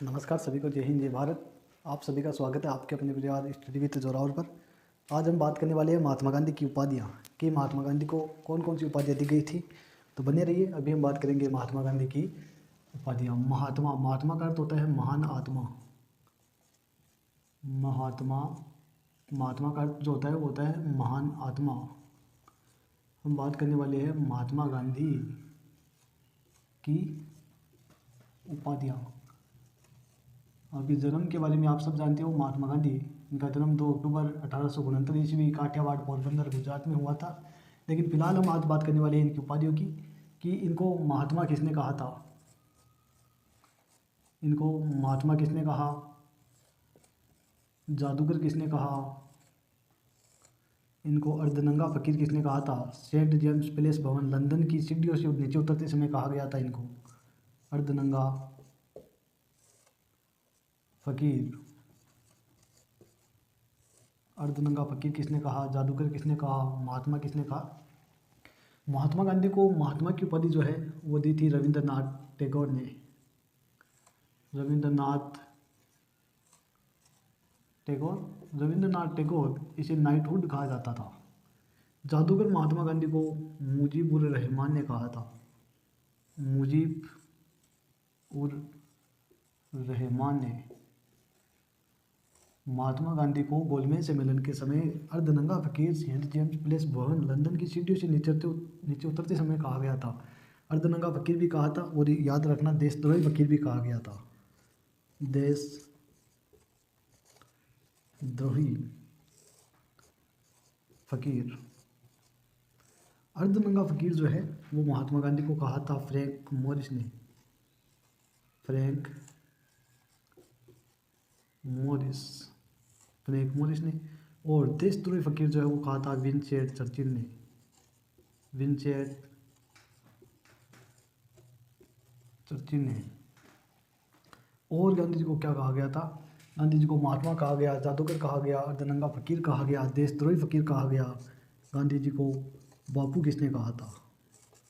नमस्कार सभी को, जय हिंद जय भारत। आप सभी का स्वागत है आपके अपने परिवार स्टडी विद जोरावर पर। आज हम बात करने वाले हैं महात्मा गांधी की उपाधियाँ कि महात्मा गांधी को कौन कौन सी उपाधियाँ दी गई थी। तो बने रहिए, अभी हम बात करेंगे महात्मा गांधी की उपाधियाँ। महात्मा, महात्मा का अर्थ होता है महान आत्मा। महात्मा, महात्मा का अर्थ जो होता है वो होता है महान आत्मा। हम बात करने वाले हैं महात्मा गांधी की उपाधियाँ। अभी जन्म के बारे में आप सब जानते हो, महात्मा गांधी, इनका जन्म 2 अक्टूबर 1869 ईस्वी काठियावाड़ पोरबंदर गुजरात में हुआ था। लेकिन फिलहाल हम आज बात करने वाले हैं इनकी उपाधियों की कि इनको महात्मा किसने कहा था। इनको महात्मा किसने कहा, जादूगर किसने कहा, इनको अर्धनंगा फकीर किसने कहा था। सेंट जेम्स पैलेस भवन लंदन की सीढ़ियों से नीचे उतरते समय कहा गया था इनको अर्धनंगा फकीर। अर्धनंगा फकीर किसने कहा, जादूगर किसने कहा, महात्मा किसने कहा। महात्मा गांधी को महात्मा की उपाधि जो है वो दी थी रविंद्रनाथ टैगोर ने। रविंद्रनाथ टैगोर इसे नाइटहुड कहा जाता था। जादूगर महात्मा गांधी को मुजीबुर रहमान ने कहा था। मुजीब उर रहमान ने महात्मा गांधी को गोलमेज सम्मेलन के समय अर्धनंगा फकीर सेंट जेम्स प्लेस भवन लंदन की सीढ़ियों से नीचे उतरते समय कहा गया था। अर्धनंगा फकीर भी कहा था और याद रखना देशद्रोही फकीर भी कहा गया था। देशद्रोही फकीर। अर्धनंगा फकीर जो है वो महात्मा गांधी को कहा था फ्रैंक मोरिस ने। और देशद्रोही फकीर जो है वो कहा था विंस्टन चर्चिल ने। और गांधी जी को क्या कहा गया था, गांधी जी को महात्मा कहा गया, जादूगर कहा गया, अर्धनंगा फकीर कहा गया, देशद्रोही फकीर कहा गया। गांधी जी को बापू किसने कहा था,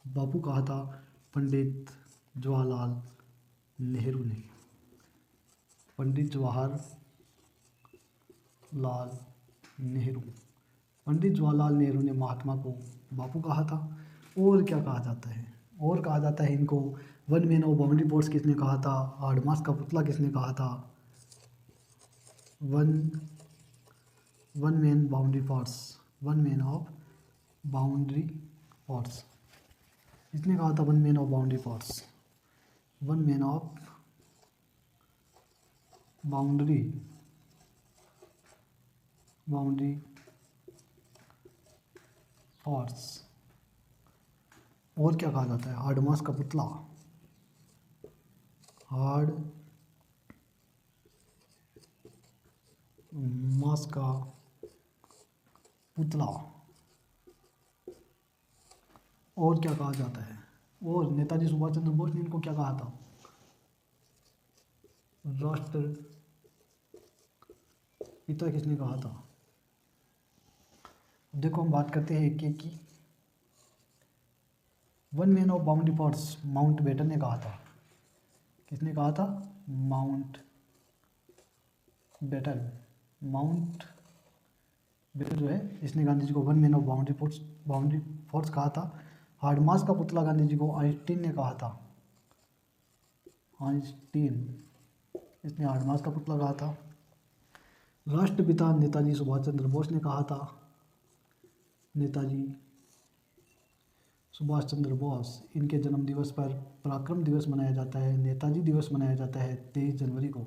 बापू कहा था पंडित जवाहरलाल नेहरू ने। पंडित जवाहरलाल नेहरू ने महात्मा को बापू कहा था। और क्या कहा जाता है, और कहा जाता है इनको one man of boundary force किसने कहा था, आडमास का पुतला किसने कहा था। One man of boundary force किसने कहा था। One man of boundary force. और क्या कहा जाता है, आडमास का पुतला, आडमास का पुतला। और क्या कहा जाता है, और नेताजी सुभाष चंद्र बोस ने इनको क्या कहा था, राष्ट्रपिता किसने कहा था। देखो हम बात करते हैं एक एक की। One man of boundary force Mountbatten ने कहा था। किसने कहा था, माउंट बेटन जो है इसने गांधी जी को one man of boundary force कहा था। हार्डमास का पुतला गांधी जी को आइंस्टीन ने कहा था। इसने हार्डमास का पुतला कहा था। राष्ट्रपिता नेताजी सुभाष चंद्र बोस ने कहा था। नेताजी सुभाष चंद्र बोस, इनके जन्म दिवस पर पराक्रम दिवस मनाया जाता है, नेताजी दिवस मनाया जाता है 23 जनवरी को।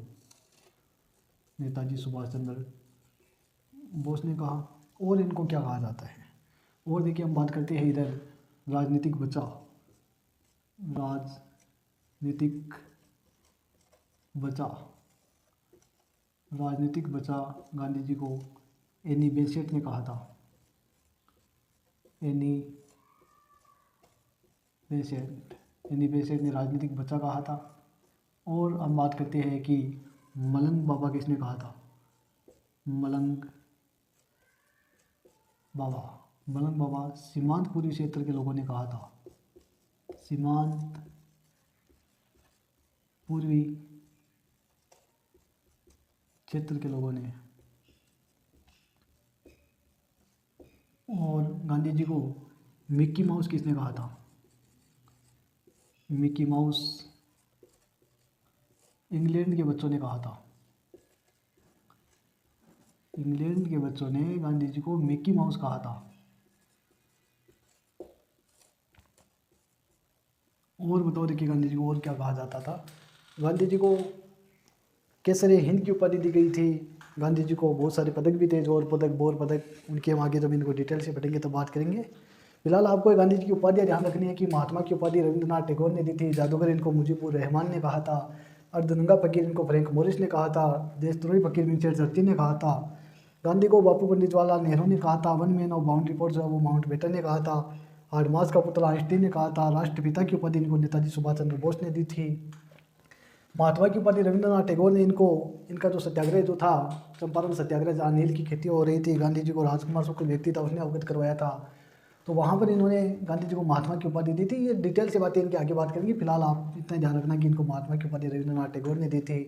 नेताजी सुभाष चंद्र बोस ने कहा। और इनको क्या कहा जाता है, और देखिए हम बात करते हैं इधर राजनीतिक बचा गांधी जी को एनी बेसेंट ने कहा था। एनी बेसेंट ने राजनीतिक बचा कहा था। और हम बात करते हैं कि मलंग बाबा किसने कहा था। मलंग बाबा सीमांतपूर्वी क्षेत्र के लोगों ने कहा था। सीमांत पूर्वी क्षेत्र के लोगों ने। और गांधी जी को मिक्की माउस किसने कहा था? मिक्की माउस इंग्लैंड के बच्चों ने कहा था। इंग्लैंड के बच्चों ने गांधी जी को मिक्की माउस कहा था। और बताओ, देखिए गांधी जी को और क्या कहा जाता था। गांधी जी को केसरी हिंद की उपाधि दी गई थी। गांधी जी को बहुत सारे पदक भी थे, जोर पदक, बोर पदक, उनके हम आगे जब इनको डिटेल से पढ़ेंगे तो बात करेंगे। फिलहाल आपको गांधी जी की उपाधियाँ ध्यान रखनी है कि महात्मा की उपाधि रविंद्रनाथ टैगोर ने दी थी, जादूगर इनको मुजीबुर रहमान ने कहा था, अर्धनंगा फकीर इनको फ्रैंक मोरिस ने कहा था, देशद्रोही फकीर विंस्टन चर्चिल ने कहा था, गांधी को बापू पंडित जवाहरलाल नेहरू ने कहा था, one man of boundary report जो है वो माउंट बेटन ने कहा था, हार्ड का पुतला आइंस्टीन ने कहा था, राष्ट्रपिता की उपाधि इनको नेताजी सुभाष चंद्र बोस ने दी थी। महात्मा की उपाधि रविंद्रनाथ टैगोर ने इनको, इनका जो सत्याग्रह जो था, चंपारण सत्याग्रह जहाँ नील की खेती हो रही थी, गांधी जी को राजकुमार शुक्ल व्यक्ति था उसने अवगत करवाया था, तो वहाँ पर इन्होंने गांधी जी को महात्मा की उपाधि दी थी। ये डिटेल से बातें इनके आगे बात करेंगे। फिलहाल आप इतना ध्यान रखना कि इनको महात्मा की उपाधि रविंद्रनाथ टैगोर ने दी थी।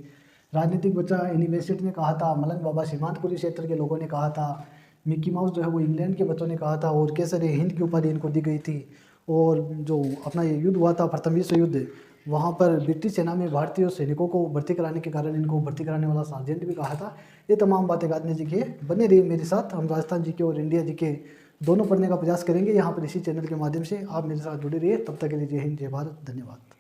राजनीतिक बच्चा यूनिवर्सिटी ने कहा था, मलंग बाबा सीमांतपुरी क्षेत्र के लोगों ने कहा था, मिक्की माउस जो है वो इंग्लैंड के बच्चों ने कहा था, और केसर हिंद की उपाधि इनको दी गई थी। और जो अपना ये युद्ध हुआ था, प्रथम विश्व युद्ध, वहाँ पर ब्रिटिश सेना में भारतीय सैनिकों को भर्ती कराने के कारण इनको भर्ती कराने वाला सार्जेंट भी कहा था। ये तमाम बातें गांधी जी के। बने रहिए मेरे साथ, हम राजस्थान जी के और इंडिया जी के दोनों पढ़ने का प्रयास करेंगे यहाँ पर इसी चैनल के माध्यम से। आप मेरे साथ जुड़े रहिए, तब तक के लिए जय हिंद, जय भारत, धन्यवाद।